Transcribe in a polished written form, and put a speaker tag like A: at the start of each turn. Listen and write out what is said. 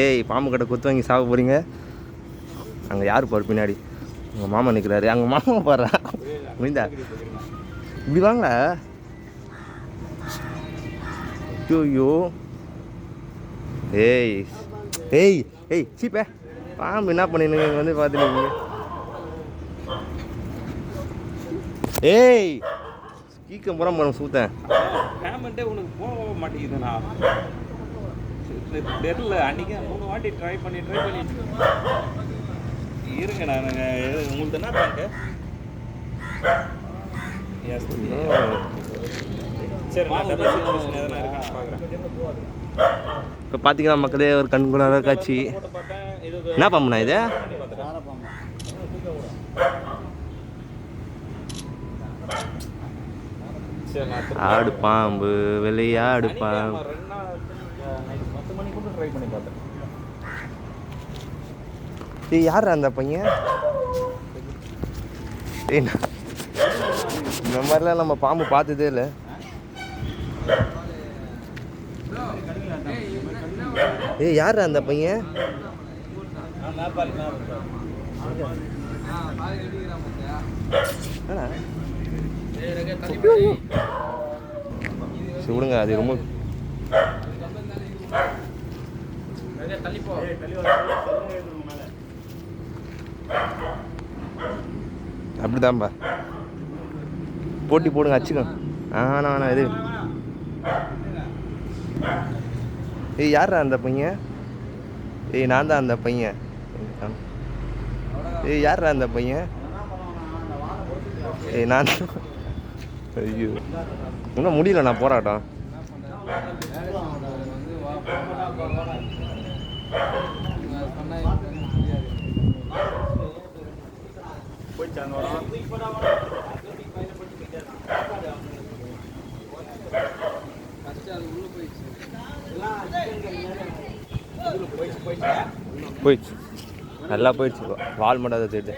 A: ஏய் பாம்பு கட்டை குத்து வாங்கி சாப்பிட போகிறீங்க. அங்கே யார் பாரு பின்னாடி? உங்கள் மாமா நிற்கிறாரு. அங்கே மாமா பாரு முடிந்தா இப்படி வாங்க. ஐயோ ஏய் ஏய் ஏய் சீப்பே பாம்பு என்ன பண்ணிடுங்க இங்கே வந்து பார்த்துட்டு. ஏய் கீக்க முறம் போன சூத்தேன்.
B: பேமெண்ட்டே உனக்கு போக மாட்டேங்குதுண்ணா. தெரியல அன்றைக்கி 3 வாட்டி ட்ரை பண்ணி இருங்க. நான் உங்களுக்கு என்ன பேங்க்கு? சரி நான் டெபாசிட் எதனா இருக்கான்னு பார்க்குறேன்.
A: இப்போ பார்த்தீங்கன்னா மக்களே ஒரு கண்கூடாத காட்சி. என்ன பாம்புண்ணா இது? ஆடு பாம்பு விளையாடு பாம்பு.
B: 10 மணி கூட ட்ரை பண்ணி பார்த்தேன்.
A: ஏய் யார் அந்த பையன்? ஏய் இந்த மாதிரிலாம் நம்ம பாம்பு பார்த்ததே இல்லை. ஏய் யார் அந்த பையன்? விடுங்க அது ரொம்ப அப்படிதான்பா. போட்டி போடுங்க அச்சுக்கோங்க. வேணா இது. ஏய் யாரா அந்த பையன்? ஏய் நான் தான் அந்த பையன். ஏய் யாரா அந்த பையன்? ஏய் நான். ஐயோ இன்னும் முடியல நான் போராட்டம். போயிடுச்சு நல்லா போயிடுச்சு. வால் மட்டும் அதை தெரியுது.